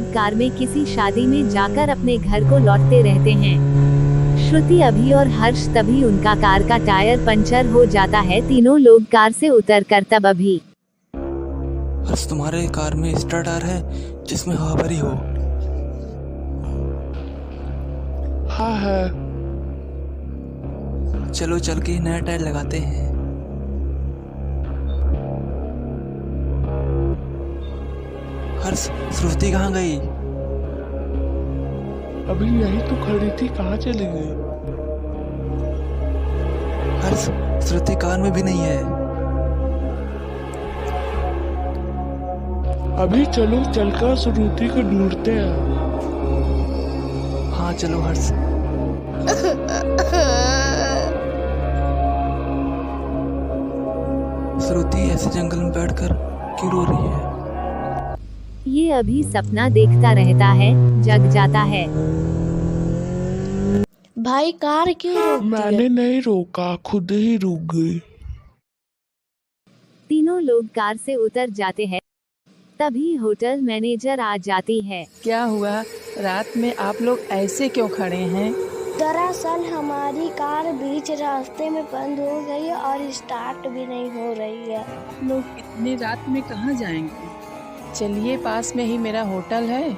लोग कार में किसी शादी में जाकर अपने घर को लौटते रहते हैं। श्रुति, अभी और हर्ष तभी उनका कार का टायर पंचर हो जाता है। तीनों लोग कार से उतरकर तब अभी हर्ष, तुम्हारे कार में एक्स्ट्रा टायर है जिसमें हवा भरी हो? हाँ है। चलो चल के नया टायर लगाते हैं। हर्ष, श्रुति कहाँ गई? अभी यही तो खड़ी थी, कहाँ चली गई? हर्ष, श्रुति कार में भी नहीं है। अभी चलो चलकर श्रुति को ढूंढते हैं। हाँ चलो हर्ष। श्रुति ऐसे जंगल में बैठकर क्यों रो रही है? ये अभी सपना देखता रहता है, जग जाता है। भाई कार क्यों रोक दी? मैंने नहीं रोका, खुद ही रुक गई। तीनों लोग कार से उतर जाते हैं। तभी होटल मैनेजर आ जाती है। क्या हुआ? रात में आप लोग ऐसे क्यों खड़े हैं? दरअसल हमारी कार बीच रास्ते में बंद हो गई है और स्टार्ट भी नहीं हो रही है। लोग इतनी रात में कहाँ जाएंगे? चलिए, पास में ही मेरा होटल है,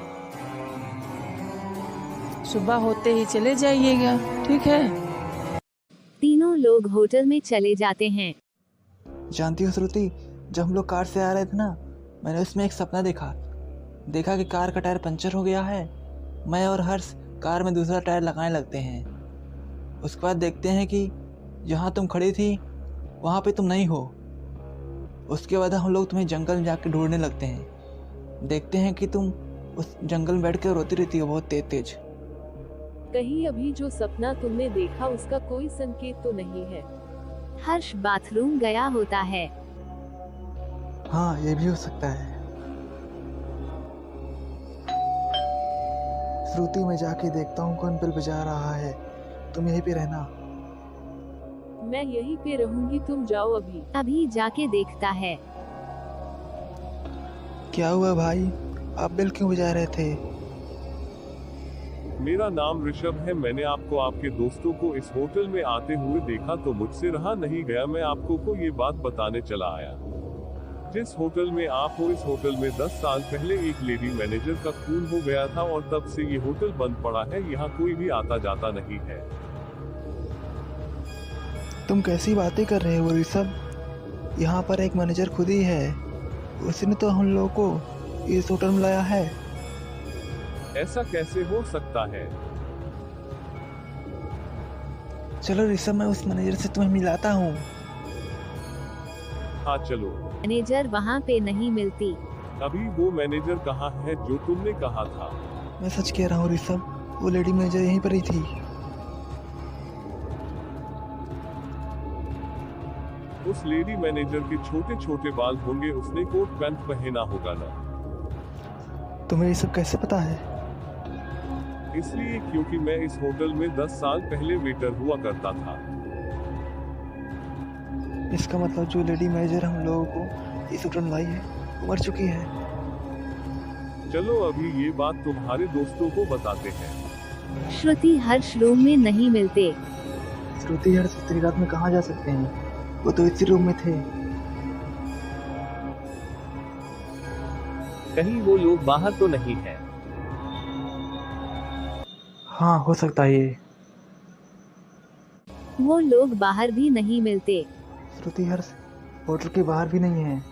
सुबह होते ही चले जाइएगा, ठीक है? तीनों लोग होटल में चले जाते हैं। जानती हो श्रुति, जब हम लोग कार से आ रहे थे ना, मैंने उसमें एक सपना देखा कि कार का टायर पंचर हो गया है। मैं और हर्ष कार में दूसरा टायर लगाने लगते हैं। उसके बाद देखते हैं कि जहाँ तुम खड़ी थी वहाँ पे तुम नहीं हो। उसके बाद हम लोग तुम्हें जंगल में जाके ढूंढने लगते हैं। देखते हैं कि तुम उस जंगल में बैठ कर रोती रहती हो बहुत तेज। कहीं अभी जो सपना तुमने देखा उसका कोई संकेत तो नहीं है? हर्ष बाथरूम गया होता है। हाँ, ये भी हो सकता है। श्रुति, मैं जाके देखता हूँ कौन बेल बजा रहा है। तुम यहीं पे रहना। मैं यहीं पे रहूंगी, तुम जाओ अभी। अभी जाके देखता है। क्या हुआ भाई, आप बेल क्यों बजा रहे थे? मेरा नाम ऋषभ है। मैंने आपको आपके दोस्तों को इस होटल में आते हुए देखा तो मुझसे रहा नहीं गया। मैं आपको को ये बात बताने चला आया। जिस होटल में आप हो, इस होटल में 10 साल पहले एक लेडी मैनेजर का खून हो गया था और तब से ये होटल बंद पड़ा है। यहाँ कोई भी आता जाता नहीं है। तुम कैसी बातें कर रहे हो ऋषभ? यहाँ पर एक मैनेजर खुद ही है। उसने तो हम लोगों को इस होटल में लाया है। ऐसा कैसे हो सकता है? चलो ऋषभ, मैं उस मैनेजर से तुम्हें मिलाता हूँ। हाँ चलो। मैनेजर वहाँ पे नहीं मिलती। अभी वो मैनेजर कहाँ है जो तुमने कहा था? मैं सच कह रहा हूँ ऋषभ, वो लेडी मैनेजर यहीं पर ही थी। उस लेडी मैनेजर के छोटे छोटे बाल होंगे। उसने कोट पैंट पहना होगा ना? तुम्हें ये सब कैसे पता है? इसलिए क्योंकि मैं इस होटल में 10 साल पहले वेटर हुआ करता था। इसका मतलब जो लेडी मैनेजर हम लोगों को इस होटल में लाई है वो मर चुकी है। चलो अभी ये बात तुम्हारे दोस्तों को बताते हैं। श्रुति, हर्ष रूम में नहीं मिलते। श्रुति, हर्ष इतनी रात में कहाँ जा सकते हैं? वो तो इसी रूम में थे। कहीं वो लोग बाहर तो नहीं है? हाँ, हो सकता है ये। वो लोग बाहर भी नहीं मिलते। श्रुति, हर्ष होटल के बाहर भी नहीं है।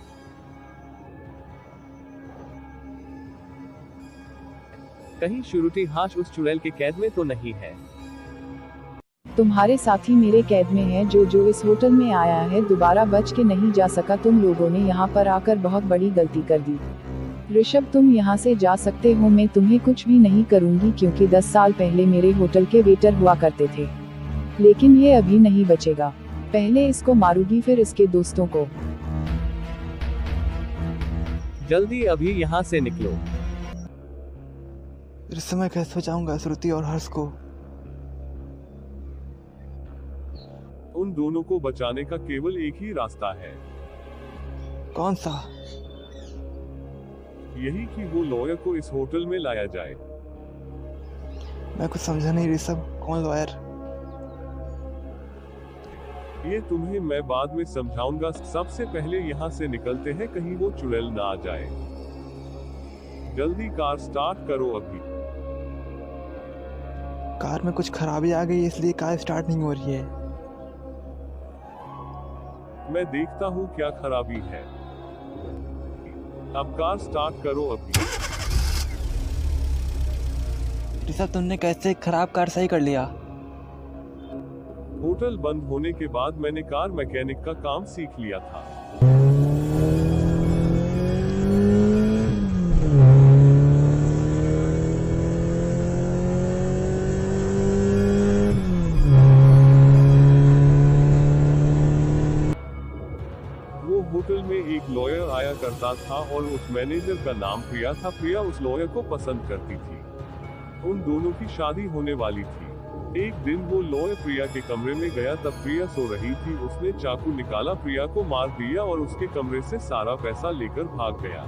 कहीं श्रुति हाश उस चुड़ैल के कैद में तो नहीं है? तुम्हारे साथी मेरे कैद में है। जो इस होटल में आया है दोबारा बच के नहीं जा सका। तुम लोगों ने यहाँ पर आकर बहुत बड़ी गलती कर दी। ऋषभ, तुम यहाँ से जा सकते हो। मैं तुम्हें कुछ भी नहीं करूँगी क्योंकि 10 साल पहले मेरे होटल के वेटर हुआ करते थे। लेकिन ये अभी नहीं बचेगा। पहले इसको मारूंगी, फिर इसके दोस्तों को। जल्दी अभी यहाँ से निकलो। इस समय कैसे बचाऊंगा श्रुति और हर्ष को? उन दोनों को बचाने का केवल एक ही रास्ता है। कौन सा? यही कि वो लॉयर को इस होटल में लाया जाए। मैं कुछ समझा नहीं ऋषभ, कौन लॉयर? ये तुम्हें मैं बाद में समझाऊंगा। सबसे पहले यहाँ से निकलते हैं, कहीं वो चुड़ैल ना आ जाए। जल्दी कार स्टार्ट करो अभी। कार में कुछ खराबी आ गई इसलिए कार स्टार्ट नहीं हो रही है। मैं देखता हूँ क्या खराबी है। अब कार स्टार्ट करो अभी। ऋषभ, तुमने कैसे खराब कार सही कर लिया? होटल बंद होने के बाद मैंने कार मैकेनिक का काम सीख लिया था। वो होटल में एक लॉयर आया करता था और उस मैनेजर का नाम प्रिया था। प्रिया उस लॉयर को पसंद करती थी। उन दोनों की शादी होने वाली थी। एक दिन वो लॉयर प्रिया के कमरे में गया, तब प्रिया सो रही थी। उसने चाकू निकाला, प्रिया को मार दिया और उसके कमरे से सारा पैसा लेकर भाग गया।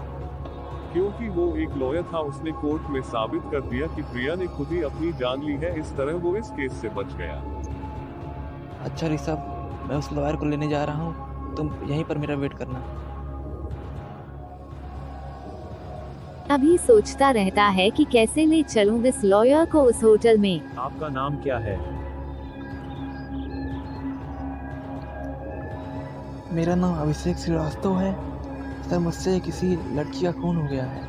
क्योंकि वो एक लॉयर था, उसने कोर्ट में साबित कर दिया कि प्रिया ने खुद ही अपनी जान ली है। इस तरह वो इस केस से बच गया। अच्छा ऋषभ, मैं उस लॉयर को लेने जा रहा हूँ, तुम यहीं पर मेरा वेट करना। अभी सोचता रहता है कि कैसे ले चलूं इस लॉयर को उस होटल में। आपका नाम क्या है? मेरा नाम अभिषेक श्रीवास्तव है। सर, मुझसे किसी लड़की का खून हो गया है।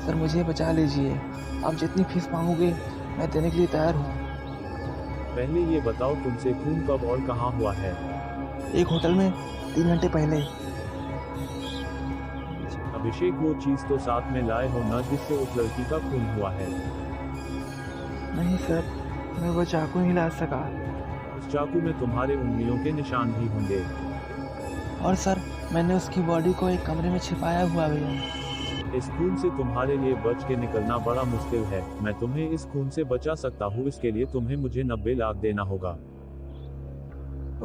सर, मुझे बचा लीजिए। आप जितनी फीस मांगोगे मैं देने के लिए तैयार हूँ। पहले ये बताओ तुमसे खून कब और कहाँ हुआ है? एक होटल में 3 घंटे पहले। अभिषेक, वो चीज तो साथ में लाए हो ना जिससे उस लड़की का खून हुआ है? नहीं सर, मैं वो चाकू नहीं ला सका। उस चाकू में तुम्हारे उंगलियों के निशान भी होंगे। और सर, मैंने उसकी बॉडी को एक कमरे में छिपाया हुआ भी है। इस खून से तुम्हारे लिए बच के निकलना बड़ा मुश्किल है। मैं तुम्हें इस खून से बचा सकता हूँ। इसके लिए तुम्हें मुझे 90 लाख देना होगा।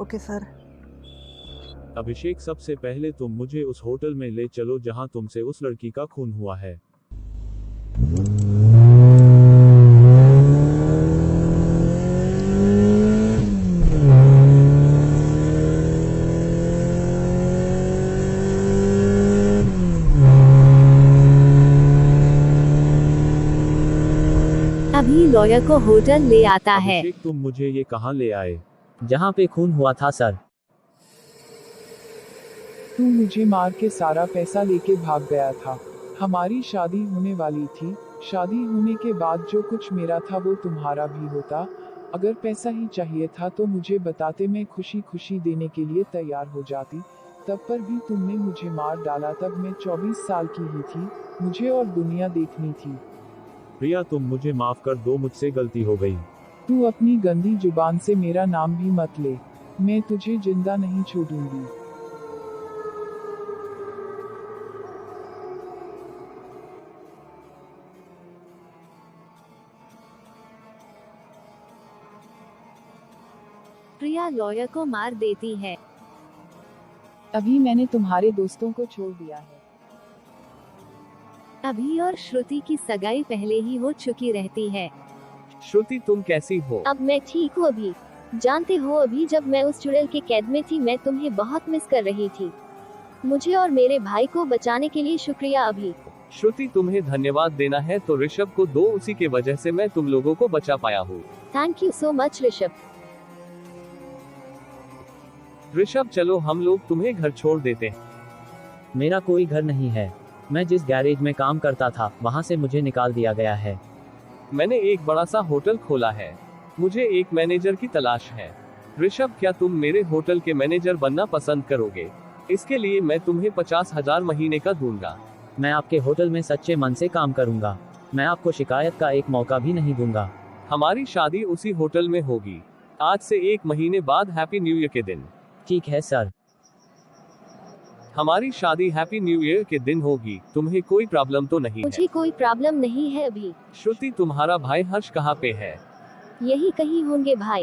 Okay sir. अभिषेक, सबसे पहले तुम मुझे उस होटल में ले चलो जहां तुमसे उस लड़की का खून हुआ है। अभी लॉयर को होटल ले आता है। अभिषेक, तुम मुझे ये कहां ले आए? जहां पे खून हुआ था सर। तू मुझे मार के सारा पैसा लेके भाग गया था। हमारी शादी होने वाली थी। शादी होने के बाद जो कुछ मेरा था वो तुम्हारा भी होता। अगर पैसा ही चाहिए था तो मुझे बताते, मैं खुशी खुशी देने के लिए तैयार हो जाती। तब पर भी तुमने मुझे मार डाला। तब मैं 24 साल की ही थी। मुझे और दुनिया देखनी थी। प्रिया, तुम मुझे माफ कर दो, मुझसे गलती हो गई। तू अपनी गंदी जुबान से मेरा नाम भी मत ले। मैं तुझे जिंदा नहीं छोड़ूंगी। प्रिया लॉयर को मार देती है। अभी मैंने तुम्हारे दोस्तों को छोड़ दिया है। अभी और श्रुति की सगाई पहले ही हो चुकी रहती है। श्रुति, तुम कैसी हो? अब मैं ठीक हूँ अभी। जानते हो, अभी जब मैं उस चुड़ैल के कैद में थी मैं तुम्हें बहुत मिस कर रही थी। मुझे और मेरे भाई को बचाने के लिए शुक्रिया अभी। श्रुति, तुम्हें धन्यवाद देना है तो ऋषभ को दो, उसी के वजह से मैं तुम लोगों को बचा पाया हूँ। Thank you so much Rishabh. Rishabh, चलो हम लोग तुम्हें घर छोड़ देते हैं। मेरा कोई घर नहीं है। मैं जिस गैरेज में काम करता था वहाँ से मुझे निकाल दिया गया है। मैंने एक बड़ा सा होटल खोला है। मुझे एक मैनेजर की तलाश है। ऋषभ, क्या तुम मेरे होटल के मैनेजर बनना पसंद करोगे? इसके लिए मैं तुम्हें 50,000 महीने का दूंगा। मैं आपके होटल में सच्चे मन से काम करूंगा। मैं आपको शिकायत का एक मौका भी नहीं दूंगा। हमारी शादी उसी होटल में होगी। आज से 1 महीने बाद हैप्पी न्यू ईयर के दिन। ठीक है सर। हमारी शादी हैप्पी न्यू ईयर के दिन होगी। तुम्हें कोई प्रॉब्लम तो नहीं मुझे है? कोई प्रॉब्लम नहीं है अभी। श्रुति, तुम्हारा भाई हर्ष कहाँ पे है? यही कहीं होंगे भाई।